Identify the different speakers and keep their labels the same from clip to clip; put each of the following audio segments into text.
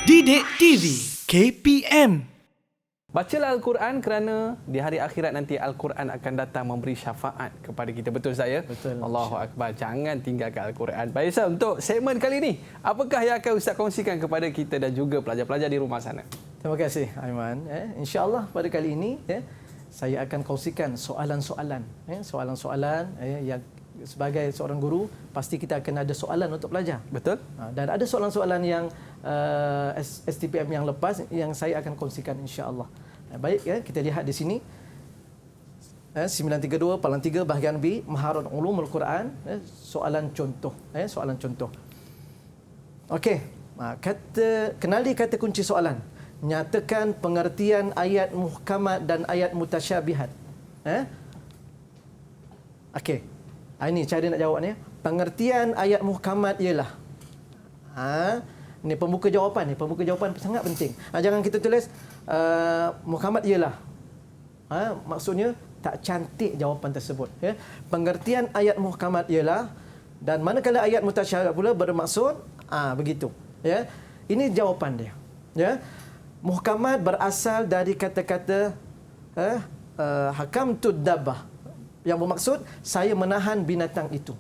Speaker 1: Didik TV KPM.
Speaker 2: Bacalah Al-Quran kerana di hari akhirat nanti Al-Quran akan datang memberi syafaat kepada kita. Betul saya?
Speaker 3: Betul.
Speaker 2: Allahu Akbar. Jangan tinggalkan Al-Quran. Baik Ustaz, untuk segmen kali ini, apakah yang akan Ustaz kongsikan kepada kita dan juga pelajar-pelajar di rumah sana?
Speaker 3: Terima kasih Aiman. InsyaAllah pada kali ini saya akan kongsikan soalan-soalan. Soalan-soalan yang sebagai seorang guru pasti kita akan ada soalan untuk pelajar.
Speaker 2: Betul?
Speaker 3: Dan ada soalan-soalan yang STPM yang lepas yang saya akan kongsikan insya-Allah. Baik, kita lihat di sini 932 Palang 3 bahagian B Maharat Ulumul Quran, soalan contoh. Soalan contoh. Okey, kenali kata kunci soalan. Nyatakan pengertian ayat muhkamat dan ayat mutasyabihat. Okey. Ini cara nak jawab ni. Pengertian ayat muhkamat ialah. Ini pembuka jawapan ni. Pembuka jawapan sangat penting. Jangan kita tulis muhkamat ialah. Maksudnya tak cantik jawapan tersebut. Pengertian ayat muhkamat ialah, dan manakala ayat mutasyabihat pula bermaksud begitu. Ini jawapan dia. Muhkamat berasal dari kata-kata hakamtud dabbah, yang bermaksud saya menahan binatang itu.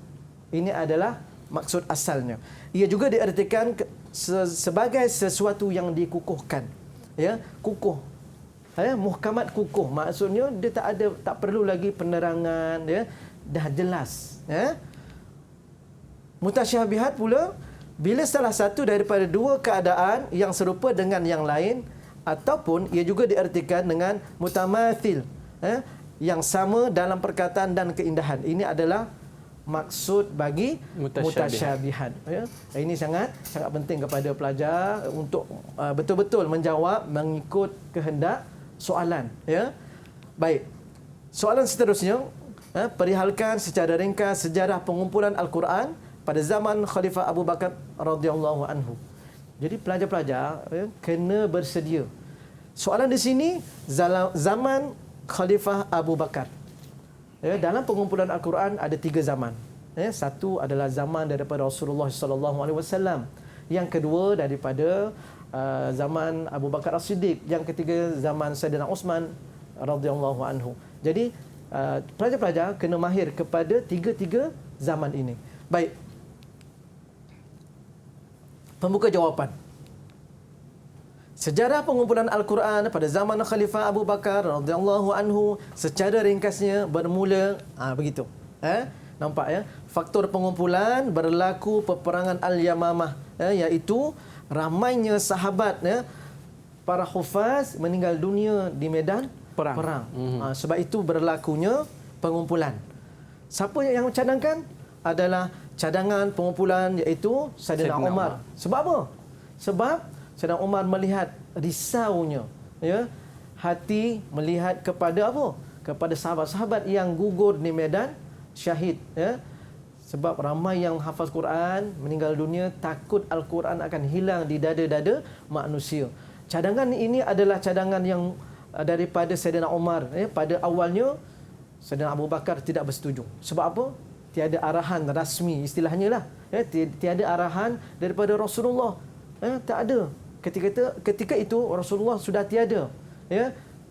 Speaker 3: Ini adalah maksud asalnya. Ia juga diartikan sebagai sesuatu yang dikukuhkan. Kukuh. Muhkamat kukuh. Maksudnya dia tak perlu lagi penerangan, dah jelas. Mutasyabihat pula bila salah satu daripada dua keadaan yang serupa dengan yang lain, ataupun ia juga diartikan dengan mutamathil, yang sama dalam perkataan dan keindahan. Ini adalah maksud bagi mutasyabihat. Ini sangat penting kepada pelajar untuk betul-betul menjawab mengikut kehendak soalan. Baik. Soalan seterusnya, perihalkan secara ringkas sejarah pengumpulan Al-Quran pada zaman Khalifah Abu Bakar radhiyallahu anhu. Jadi pelajar-pelajar kena bersedia. Soalan di sini zaman Khalifah Abu Bakar. Dalam pengumpulan Al-Quran ada 3 zaman. Satu adalah zaman daripada Rasulullah sallallahu alaihi wasallam. Yang kedua daripada zaman Abu Bakar As-Siddiq. Yang ketiga zaman Saidina Uthman radhiyallahu anhu. Jadi pelajar-pelajar kena mahir kepada tiga-tiga zaman ini. Baik. Pembuka jawapan. Sejarah pengumpulan Al-Quran pada zaman Khalifah Abu Bakar radhiyallahu anhu secara ringkasnya bermula begitu. Nampak faktor pengumpulan berlaku peperangan Al-Yamamah, iaitu ramainya sahabat para hufaz meninggal dunia di medan perang. Sebab itu berlakunya pengumpulan. Siapa yang cadangkan? Adalah cadangan pengumpulan iaitu Saidina Umar. Sebab apa? Sebab Saidina Umar melihat risaunya hati melihat kepada apa? Kepada sahabat-sahabat yang gugur di medan syahid. Sebab ramai yang hafaz Quran meninggal dunia, takut Al-Quran akan hilang di dada-dada manusia. Cadangan ini adalah cadangan yang daripada Saidina Umar. Pada awalnya Saidina Abu Bakar tidak bersetuju. Sebab apa? Tiada arahan rasmi, istilahnya lah. Tiada arahan daripada Rasulullah. Tak ada. Ketika itu Rasulullah sudah tiada,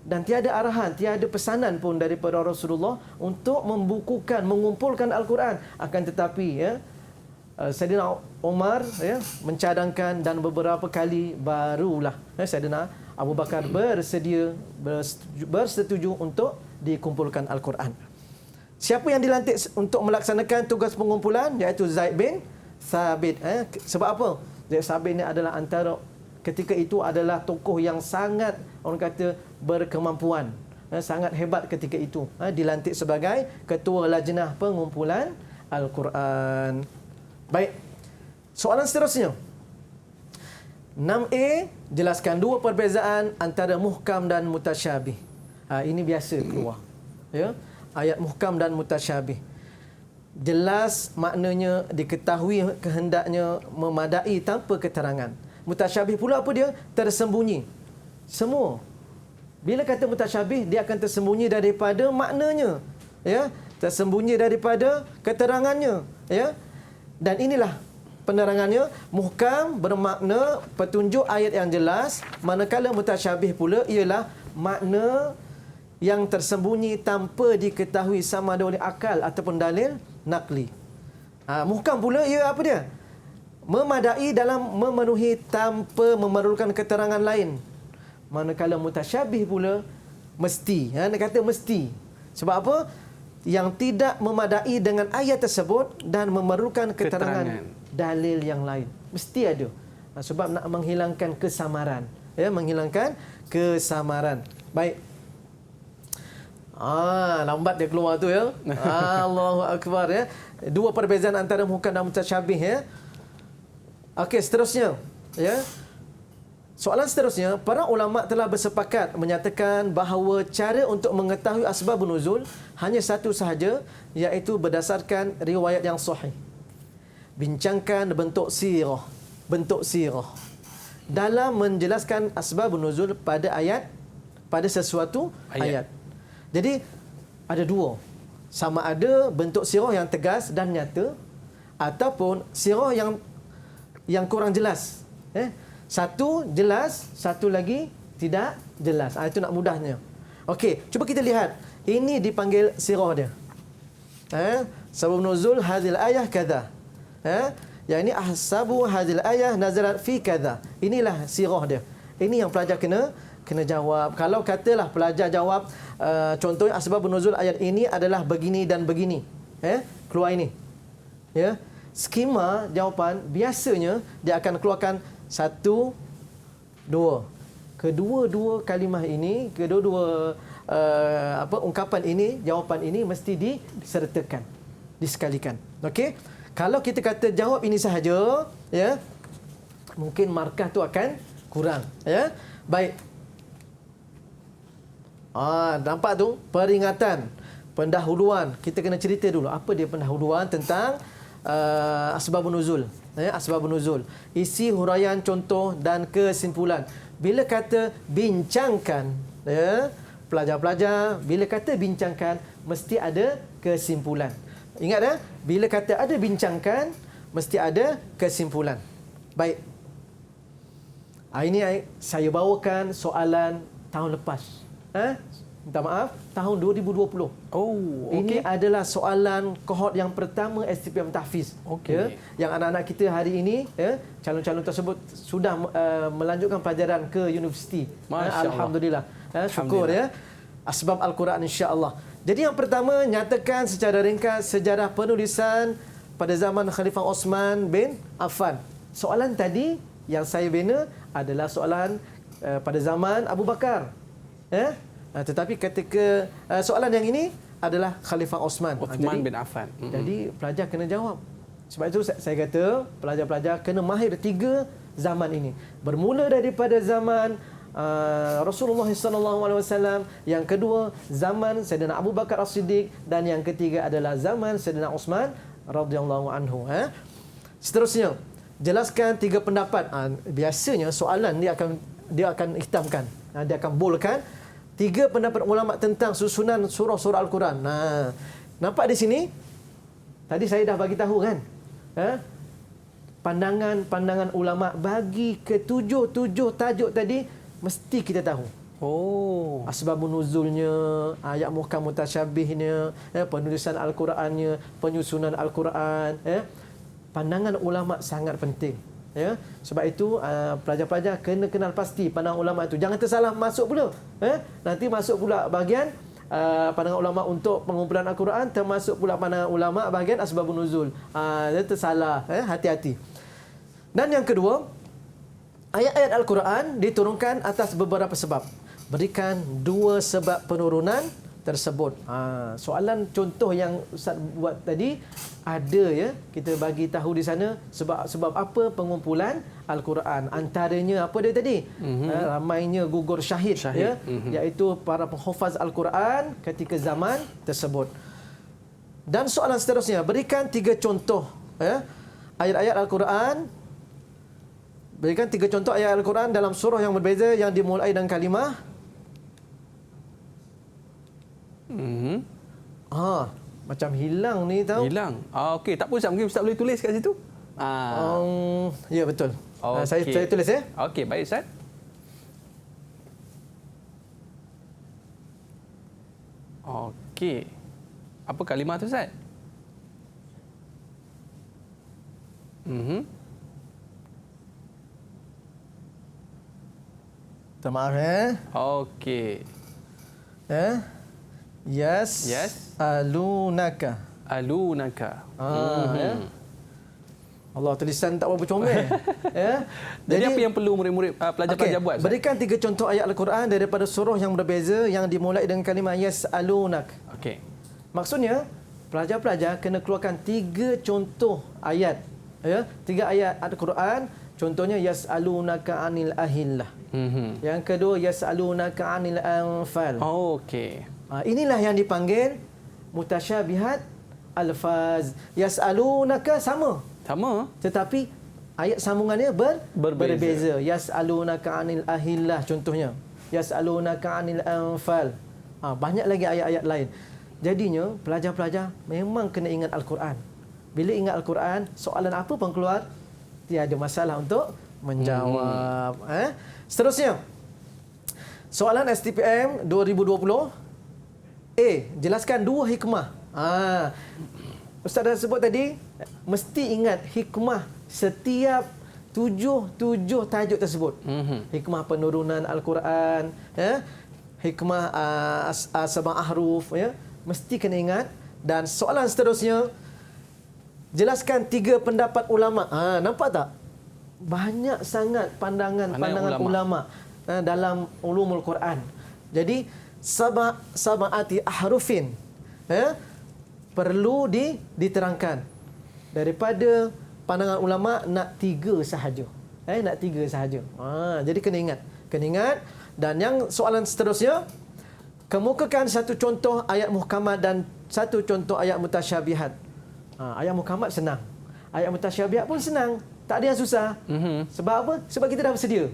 Speaker 3: dan tiada arahan, tiada pesanan pun daripada Rasulullah untuk mengumpulkan Al-Quran. Akan tetapi Saidina Umar mencadangkan, dan beberapa kali barulah Saidina Abu Bakar bersetuju untuk dikumpulkan Al-Quran. Siapa yang dilantik untuk melaksanakan tugas pengumpulan? Iaitu Zaid bin Thabit. Sebab apa? Zaid bin Thabit ini adalah antara ketika itu adalah tokoh yang sangat, orang kata, berkemampuan. Sangat hebat ketika itu. Dilantik sebagai ketua lajnah pengumpulan Al-Quran. Baik. Soalan seterusnya. 6A, jelaskan dua perbezaan antara muhkam dan mutasyabih. Ini biasa keluar. Ayat muhkam dan mutasyabih. Jelas maknanya, diketahui kehendaknya, memadai tanpa keterangan. Mutasyabih pula apa dia? Tersembunyi. Semua. Bila kata mutasyabih, dia akan tersembunyi daripada maknanya. Tersembunyi daripada keterangannya. Dan inilah penerangannya, muhkam bermakna petunjuk ayat yang jelas, manakala mutasyabih pula ialah makna yang tersembunyi tanpa diketahui sama ada oleh akal ataupun dalil naqli. Muhkam pula ia apa dia? Memadai dalam memenuhi tanpa memerlukan keterangan lain. Manakala mutasyabih pula mesti. Dia kata mesti. Sebab apa? Yang tidak memadai dengan ayat tersebut dan memerlukan keterangan dalil yang lain. Mesti ada. Sebab nak menghilangkan kesamaran. Ya, menghilangkan kesamaran. Baik. Lambat dia keluar tu ya. Allahu Akbar ya. Dua perbezaan antara muhkam dan mutasyabih ya. Okey, seterusnya ya. Soalan seterusnya, para ulama telah bersepakat menyatakan bahawa cara untuk mengetahui asbabun nuzul hanya satu sahaja, iaitu berdasarkan riwayat yang sahih. Bincangkan bentuk sirah dalam menjelaskan asbabun nuzul pada sesuatu ayat. Jadi ada dua. Sama ada bentuk sirah yang tegas dan nyata ataupun sirah yang kurang jelas. Satu jelas, satu lagi tidak jelas. Itu nak mudahnya. Okey, cuba kita lihat. Ini dipanggil sirah dia. Sabab nuzul hadhil ayah kadha. Yang ini ahsabu hadhil ayah nazarat fi kadha. Inilah sirah dia. Ini yang pelajar kena jawab. Kalau katalah pelajar jawab contohnya asbabun nuzul ayat ini adalah begini dan begini. Keluar ini. Ya. Skema jawapan biasanya dia akan keluarkan satu, dua. Kedua-dua kalimah ini, kedua-dua ungkapan ini, jawapan ini mesti disertakan, disekalikan. Okey? Kalau kita kata jawab ini sahaja, ya, mungkin markah tu akan kurang, ya. Baik. Nampak tu peringatan, pendahuluan. Kita kena cerita dulu apa dia pendahuluan tentang asbabun nuzul. Asbabun nuzul. Isi huraian, contoh dan kesimpulan. Bila kata bincangkan, ya, pelajar-pelajar, bila kata bincangkan mesti ada kesimpulan. Ingat ya, bila kata ada bincangkan mesti ada kesimpulan. Baik. Ini saya bawakan soalan tahun lepas. Minta maaf, tahun 2020. Ini adalah soalan kohort yang pertama STPM Tahfiz. Ya, yang anak-anak kita hari ini, ya, calon-calon tersebut sudah melanjutkan pelajaran ke universiti. Alhamdulillah. Syukur ya. Asbab Al-Quran insya-Allah. Jadi yang pertama, nyatakan secara ringkas sejarah penulisan pada zaman Khalifah Osman bin Affan. Soalan tadi yang saya bina adalah soalan pada zaman Abu Bakar. Tetapi ketika soalan yang ini adalah Khalifah Osman
Speaker 2: bin Affan.
Speaker 3: Jadi pelajar kena jawab. Sebab itu saya kata pelajar-pelajar kena mahir 3 zaman ini. Bermula daripada zaman Rasulullah SAW, yang kedua zaman Sayyidina Abu Bakar As-Siddiq, dan yang ketiga adalah zaman Sayyidina Osman radhiyallahu anhu. Seterusnya, jelaskan 3 pendapat. Biasanya soalan dia akan hitamkan, dia akan boldkan 3 pendapat ulama tentang susunan surah-surah Al-Quran. Nampak di sini? Tadi saya dah bagi tahu kan? Pandangan ulama bagi ke 7 tajuk tadi mesti kita tahu. Asbabun nuzulnya, ayat muhkam mutasyabihnya, penulisan Al-Qurannya, penyusunan Al-Quran. Pandangan ulama sangat penting. Ya, sebab itu pelajar-pelajar kena kenal pasti pandangan ulama itu. Jangan tersalah masuk pula. Nanti masuk pula bahagian pandangan ulama untuk pengumpulan Al-Quran, termasuk pula pandangan ulama bahagian asbabun nuzul. Dia tersalah. Hati-hati. Dan yang kedua, ayat-ayat Al-Quran diturunkan atas beberapa sebab. Berikan 2 sebab penurunan tersebut. Soalan contoh yang Ustaz buat tadi ada, ya, kita bagi tahu di sana sebab apa pengumpulan Al-Quran. Antaranya apa dia tadi? Ramainya gugur syahid. Ya, iaitu para penghafaz Al-Quran ketika zaman tersebut. Dan soalan seterusnya, berikan 3 contoh, ya, ayat-ayat Al-Quran. Berikan 3 contoh ayat Al-Quran dalam surah yang berbeza yang dimulai dengan kalimah macam hilang ni tahu.
Speaker 2: Hilang. Okey, tak apa Ustaz, mungkin Ustaz boleh tulis kat situ.
Speaker 3: Ya, betul.
Speaker 2: Okey.
Speaker 3: Saya tulis ya.
Speaker 2: Okey, baik Ustaz. Okey. Apa kalimah tu Ustaz?
Speaker 3: Minta maaf ya.
Speaker 2: Okey.
Speaker 3: Yes. Alunaka.
Speaker 2: Alunaka.
Speaker 3: Ya. Allah, tulisan tak berapa comel. Ya.
Speaker 2: Jadi apa yang perlu murid-murid pelajar-pelajar buat? Ustaz?
Speaker 3: Berikan 3 contoh ayat Al-Quran daripada surah yang berbeza yang dimulai dengan kalimah yas'alunak.
Speaker 2: Okey.
Speaker 3: Maksudnya, pelajar-pelajar kena keluarkan 3 contoh ayat. Ya, 3 ayat Al-Quran. Contohnya yas'alunaka 'anil ahillah. Yang kedua yas'alunaka 'anil anfal.
Speaker 2: Okey.
Speaker 3: Inilah yang dipanggil mutasyabihat alfaz. Yas'alunaka sama.
Speaker 2: Sama.
Speaker 3: Tetapi ayat sambungannya berbeza. Yas'alunaka 'anil ahillah contohnya. Yas'alunaka 'anil anfal. Banyak lagi ayat-ayat lain. Jadinya pelajar-pelajar memang kena ingat Al-Quran. Bila ingat Al-Quran, soalan apa pun keluar, tiada masalah untuk menjawab. Seterusnya, soalan STPM 2020. Jelaskan 2 hikmah. Ustaz dah sebut tadi, mesti ingat hikmah setiap tujuh tajuk tersebut. Hikmah penurunan Al-Quran, hikmah sabah ahruf, mesti kena ingat. Dan soalan seterusnya, jelaskan 3 pendapat ulama. Nampak tak? Banyak sangat pandangan ulama dalam ulumul Quran. Jadi sab'ati ahrufin perlu diterangkan. Daripada pandangan ulama nak 3 sahaja. Nak 3 sahaja. Jadi kena ingat. Dan yang soalan seterusnya, kemukakan 1 contoh ayat muhkamat dan 1 contoh ayat mutasyabihat. Ayat muhkamat senang. Ayat mutasyabihat pun senang. Tak ada yang susah. Sebab apa? Sebab kita dah bersedia.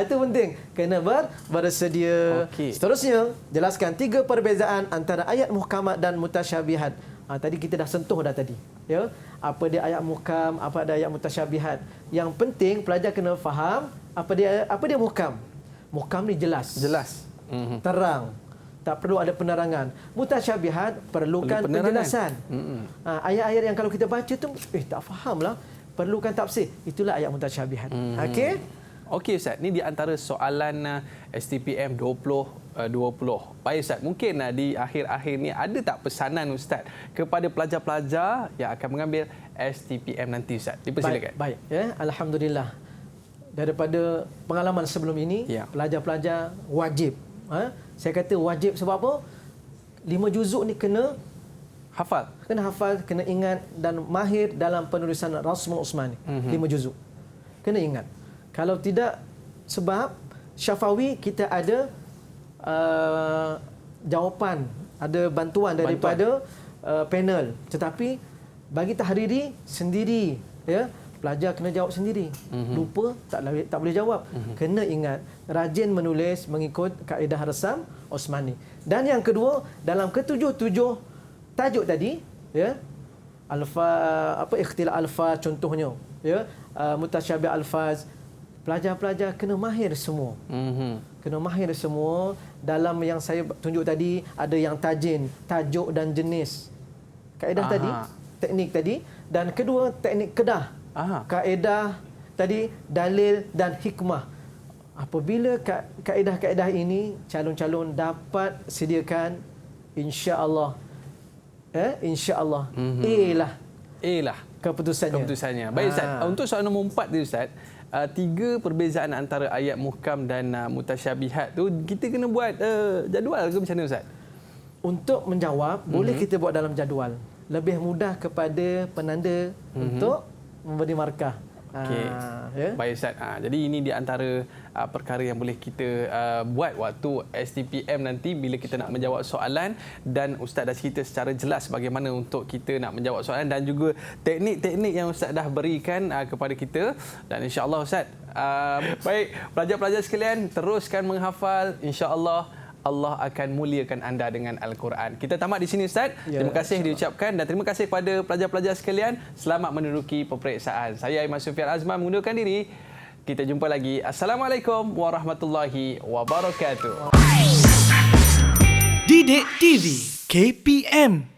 Speaker 3: Itu penting. Kena bersedia.
Speaker 2: Okey.
Speaker 3: Seterusnya, jelaskan 3 perbezaan antara ayat muhkamat dan mutasyabihat. Tadi kita dah sentuh dah tadi. Ya? Apa dia ayat muhkam, apa dia ayat mutasyabihat. Yang penting pelajar kena faham apa dia muhkam. Muhkam ni jelas. Terang. Tak perlu ada penerangan. Mutasyabihat perlukan penjelasan. Ayat-ayat yang kalau kita baca tu tak fahamlah, perlukan tafsir. Itulah ayat mutasyabihat. Okey?
Speaker 2: Okey Ustaz, ni di antara soalan STPM 2020. Baik Ustaz, mungkin di akhir-akhir ni ada tak pesanan Ustaz kepada pelajar-pelajar yang akan mengambil STPM nanti Ustaz? Dipersilakan.
Speaker 3: Baik. Alhamdulillah. Daripada pengalaman sebelum ini, pelajar-pelajar wajib. Saya kata wajib sebab apa? 5 juzuk ni kena hafal, kena ingat dan mahir dalam penulisan Rasmul Utsmani. 5 juzuk. Kena ingat. Kalau tidak, sebab Syafawi kita ada jawapan, ada bantuan daripada panel. Tetapi bagi tahriri sendiri, pelajar kena jawab sendiri. Lupa tak boleh jawab. Kena ingat, rajin menulis mengikut kaedah Rasam Utsmani. Dan yang kedua, dalam ketujuh tajuk tadi, ikhtilaf alfaz contohnya, mutasyabih alfaz, pelajar-pelajar kena mahir semua. Kena mahir semua. Dalam yang saya tunjuk tadi, ada yang tajin, tajuk dan jenis. Kaedah tadi, teknik tadi. Dan kedua, teknik kedah. Kaedah tadi, dalil dan hikmah. Apabila kaedah-kaedah ini calon-calon dapat sediakan, insya-Allah insya-Allah A lah keputusannya.
Speaker 2: Baik Ustaz, untuk soalan nombor 4 tadi Ustaz, 3 perbezaan antara ayat muhkam dan mutasyabihat tu kita kena buat jadual ke macam mana Ustaz?
Speaker 3: Untuk menjawab, boleh kita buat dalam jadual. Lebih mudah kepada penanda untuk memberi markah.
Speaker 2: Okey. Baik Ustaz. Jadi ini di antara perkara yang boleh kita buat waktu STPM nanti bila kita nak menjawab soalan, dan Ustaz dah cerita secara jelas bagaimana untuk kita nak menjawab soalan dan juga teknik-teknik yang Ustaz dah berikan kepada kita. Dan insya-Allah Ustaz, baik pelajar-pelajar sekalian, teruskan menghafal, insya-Allah Allah akan muliakan anda dengan Al-Quran. Kita tamat di sini Ustaz. Terima kasih diucapkan dan terima kasih kepada pelajar-pelajar sekalian. Selamat menduduki peperiksaan. Saya Aiman Sufian Azman mengundurkan diri. Kita jumpa lagi. Assalamualaikum warahmatullahi wabarakatuh.
Speaker 1: Didik TV KPM